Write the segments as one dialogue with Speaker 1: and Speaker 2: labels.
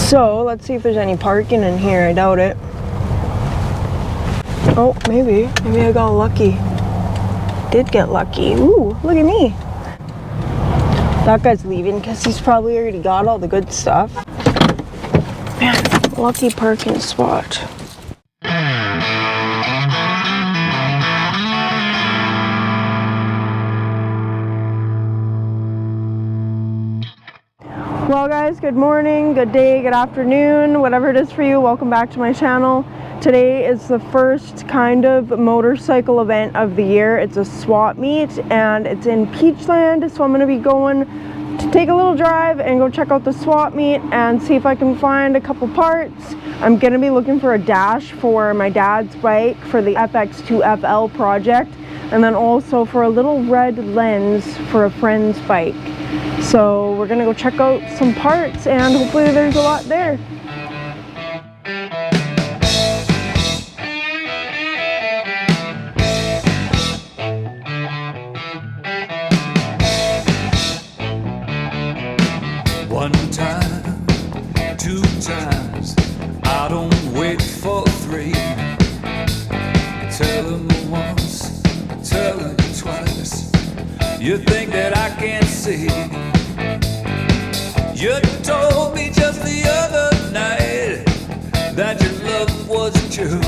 Speaker 1: So let's see if there's any parking in here. I doubt it. Oh, maybe I got lucky. Did get lucky. Ooh, look at me. That guy's leaving because he's probably already got all the good stuff. Man, lucky parking spot. Well guys, good morning, good day, good afternoon, whatever it is for you. Welcome back to my channel. Today is the first kind of motorcycle event of the year. It's a swap meet and it's in Peachland, so I'm going to be going to take a little drive and go check out the swap meet and see if I can find a couple parts. I'm going to be looking for a dash for my dad's bike for the FX2FL project, and then also for a little red lens for a friend's bike. So we're gonna go check out some parts and hopefully there's a lot there.
Speaker 2: One time, two times, I don't wait for three. Tell them once, tell them twice. You think that I can't see? You told me just the other night that your love was true.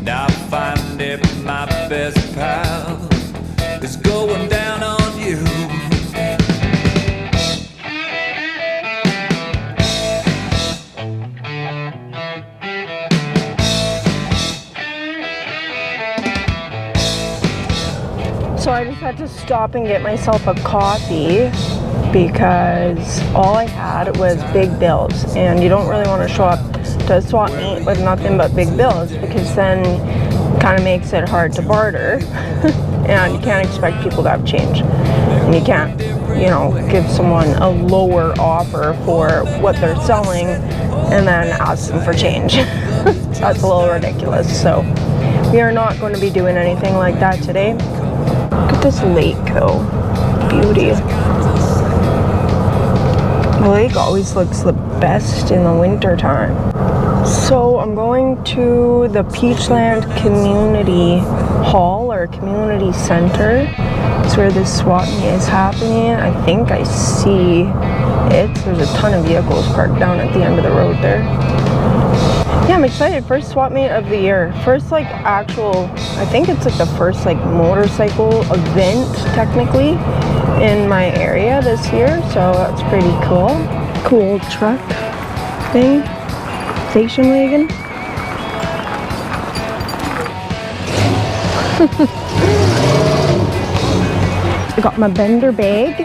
Speaker 2: Now I find it my best pal is going down on you.
Speaker 1: So I just had to stop and get myself a coffee because all I had was big bills, and you don't really want to show up to a swap meet with nothing but big bills because then it kind of makes it hard to barter and you can't expect people to have change, and you can't, you know, give someone a lower offer for what they're selling and then ask them for change. That's a little ridiculous. So we are not going to be doing anything like that today. Look at this lake though, beauty. The lake always looks the best in the winter time. So I'm going to the Peachland Community Hall or Community Center. It's where this swap meet is happening. I think I see it. There's a ton of vehicles parked down at the end of the road there. Yeah, I'm excited. First swap meet of the year. First like actual, I think it's like the first like motorcycle event technically in my area this year, so that's pretty cool. Cool truck thing, station wagon. I got my bender bag.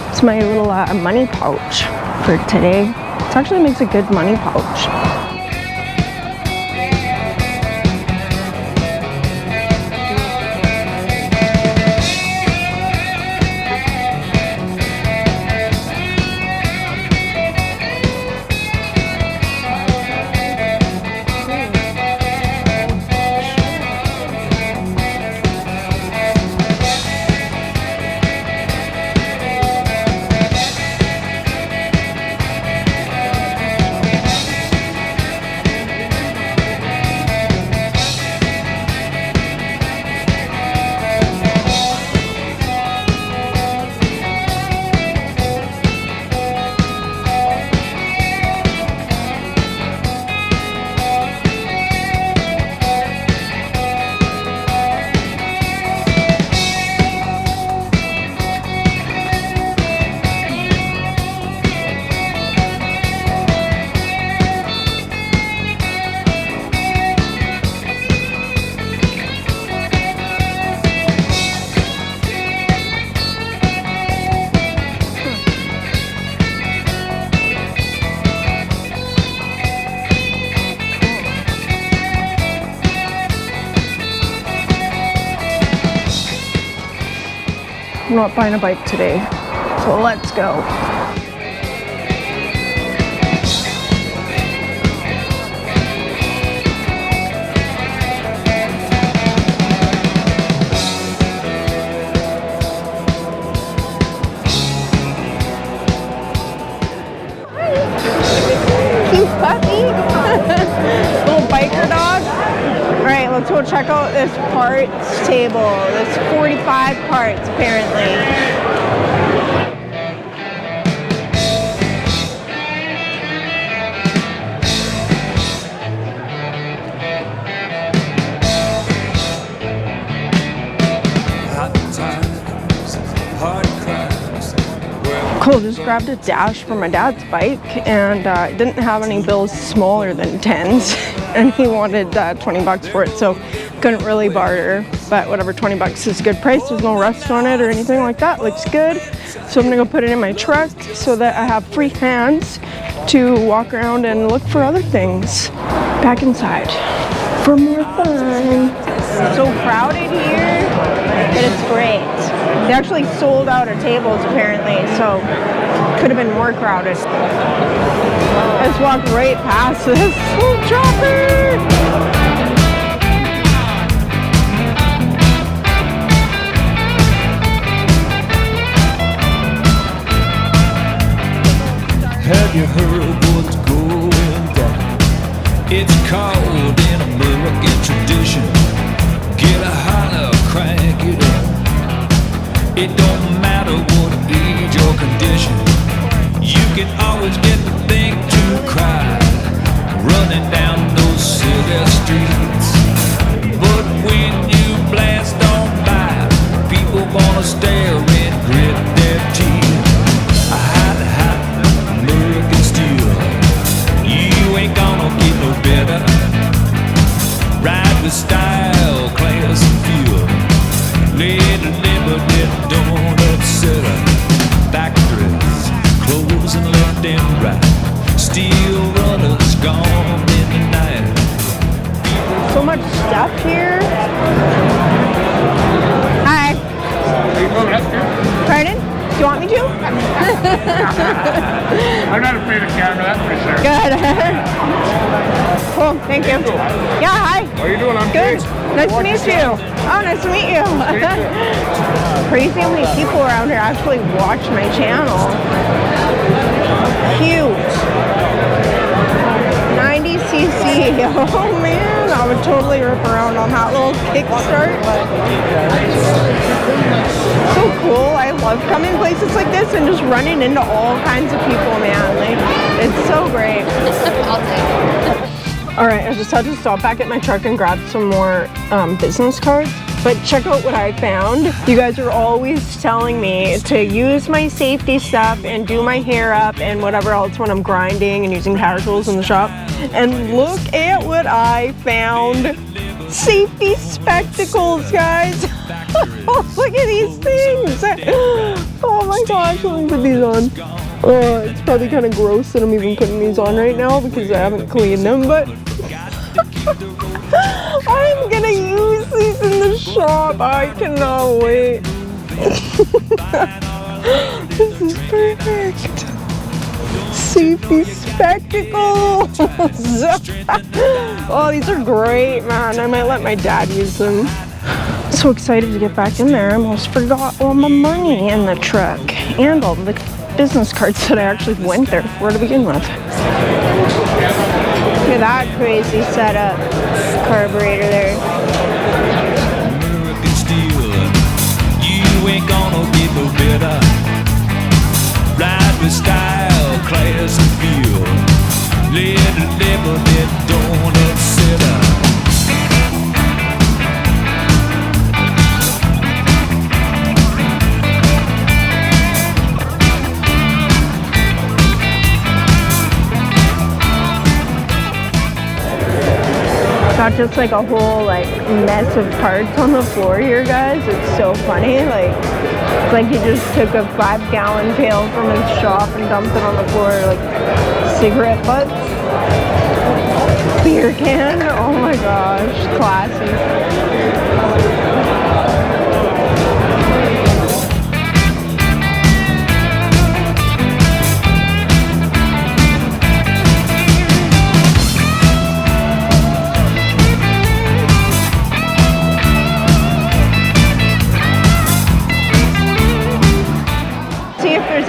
Speaker 1: It's my little money pouch for today. It actually makes a good money pouch. I'm not buying a bike today, so let's go. puppy. Little biker dog. All right, let's go check out this parts table. There's 45 parts apparently. Cool, just grabbed a dash for my dad's bike and didn't have any bills smaller than 10s and he wanted 20 bucks for it, so couldn't really barter, but whatever, 20 bucks is a good price. There's no rust on it or anything like that. Looks good. So I'm gonna go put it in my truck so that I have free hands to walk around and look for other things. Back inside for more fun. So crowded here, but it's great. They actually sold out our tables apparently, so could have been more crowded. I just walked right past this chopper.
Speaker 2: Have you heard what's going down? It's called an American tradition. Get a holler, crank it up. It don't matter what age or condition. You can always get the thing to cry, running down those city streets. But when you blast on by, people wanna stare and grit their teeth. A hot American steel. You ain't gonna get no better. Ride with style, class and feel. Let the liberty don't upset her. Factories closing left and right. Steel runners gone in the night.
Speaker 1: So much stuff here. Hi. Pardon? Do you want me to?
Speaker 3: I'm not afraid of camera, that's for sure.
Speaker 1: Good. Cool, thank you. Yeah, hi.
Speaker 3: How are you doing? I'm
Speaker 1: good.
Speaker 3: Jake.
Speaker 1: Nice to meet you. Oh, nice to meet you. Crazy how many people around here actually watch my channel. Cute. 90cc. Oh man, I would totally rip around on that little kickstart. So cool. I love coming places like this and just running into all kinds of people, man. Like, it's so great.
Speaker 4: I'll take it.
Speaker 1: All right, I just had to stop back at my truck and grab some more business cards. But check out what I found. You guys are always telling me to use my safety stuff and do my hair up and whatever else when I'm grinding and using power tools in the shop. And look at what I found. Safety spectacles, guys. Look at these things. Oh my gosh, let me put these on. It's probably kind of gross that I'm even putting these on right now because I haven't cleaned them, but I'm gonna use these in the shop. I cannot wait. This is perfect. Safety spectacles. Oh, these are great, man. I might let my dad use them. So excited to get back in there. I almost forgot all my money in the truck and all the business cards that I actually went there for to begin with. Look at that crazy setup. Carburetor there.
Speaker 2: American steel. You ain't gonna get no better. Ride with style, class and feel. Let the liberty don't upset her.
Speaker 1: Got just like a whole like mess of parts on the floor here, guys. It's so funny. Like, it's like he just took a 5-gallon pail from his shop and dumped it on the floor, like cigarette butts, beer can. Oh my gosh, classy.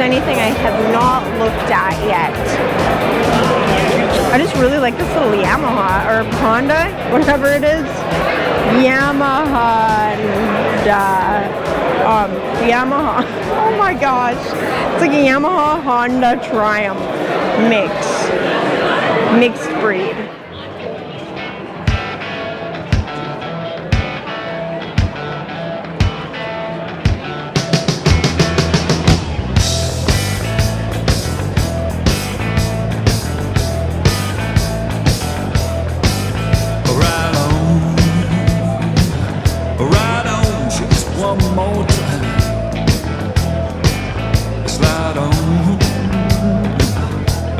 Speaker 1: Anything I have not looked at yet. I just really like this little Yamaha or Honda, whatever it is. Yamaha. Yamaha. Oh my gosh. It's like a Yamaha Honda Triumph mix. Mixed breed.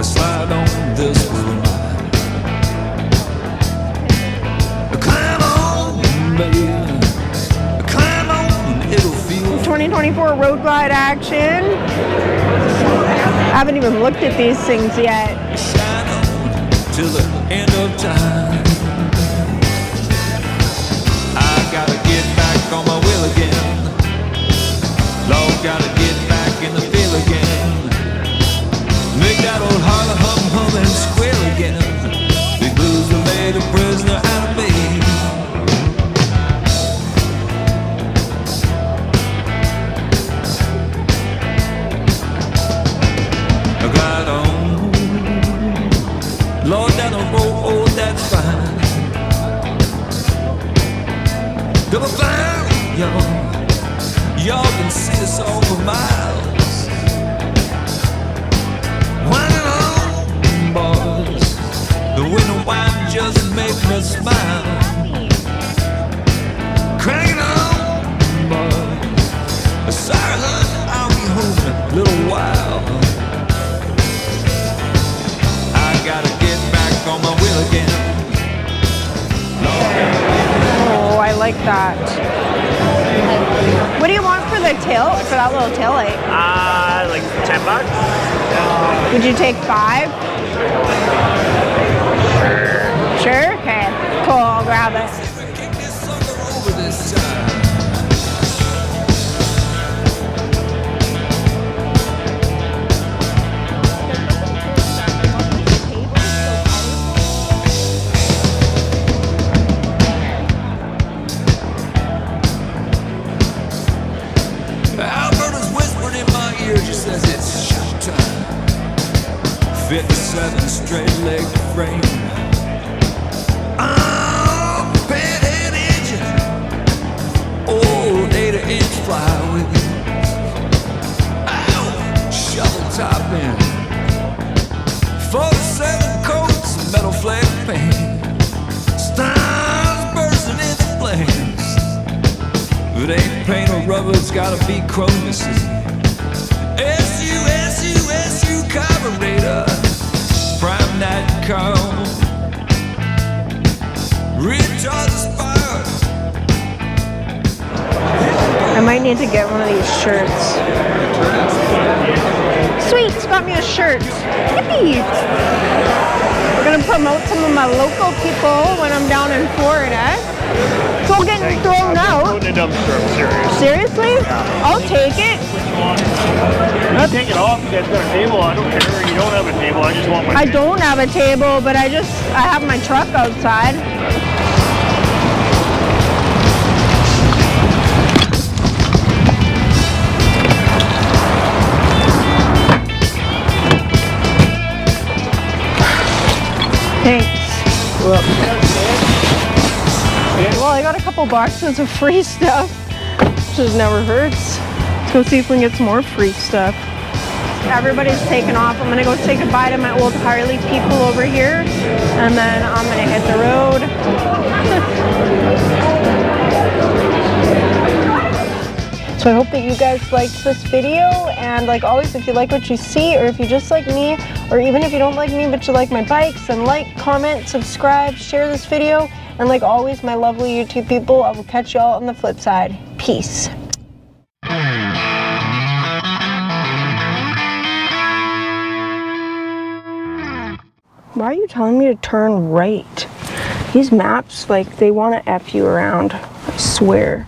Speaker 2: Slide on this one. Climb on, baby. Climb on, it'll feel.
Speaker 1: 2024 road glide action. I haven't even looked at these things yet.
Speaker 2: Shine on till the end of time. I gotta get back on my wheel again. Lord, gotta get back in the field again. Make that old Harley hum and squeal again. Big blues have made a prisoner out of me. I glide on, Lord, down the road, oh, that's fine. Double fine, y'all can see us all for miles. The winter wine just makes me smile. Crank it on, boys. Sorry, hun, I'll be home in a little while. I gotta get back on my wheel again.
Speaker 1: Oh, I like that. What do you want for the tail, for that little tail light?
Speaker 5: Like $10.
Speaker 1: Would you take 5? Sure? Okay. Cool, I'll grab it.
Speaker 2: Kick this sucker over this time. Alberta's whispering in my ear, just says it's showtime. 57 straight leg frame. Oh, pinhead engine. Old 80-inch flywheel. Ow, shovel top end. 47 coats of metal flake paint. Stars bursting into flames. If it ain't paint or rubber, it's gotta be chrome, you see. SU carburetor. Prime night cone. Recharge the spark.
Speaker 1: I might need to get one of these shirts. Sweet, got me a shirt. Yippee! We're gonna promote some of my local people when I'm down in Florida. It's all getting thrown out.
Speaker 5: Put in a dumpster, I'm serious.
Speaker 1: Seriously? I'll take it.
Speaker 5: Not take it off, you guys got a table, I don't care. You don't have a table, I just want my
Speaker 1: I don't have a table, but I have my truck outside. Thanks. Well, I got a couple boxes of free stuff, which just never hurts. Let's go see if we can get some more free stuff. Everybody's taken off. I'm gonna go say goodbye to my old Harley people over here, and then I'm gonna hit the road. So I hope that you guys liked this video, and like always, if you like what you see, or if you just like me, or even if you don't like me but you like my bikes, then like, comment, subscribe, share this video, and like always, my lovely YouTube people, I will catch y'all on the flip side. Peace. Why are you telling me to turn right? These maps, like, they want to F you around, I swear.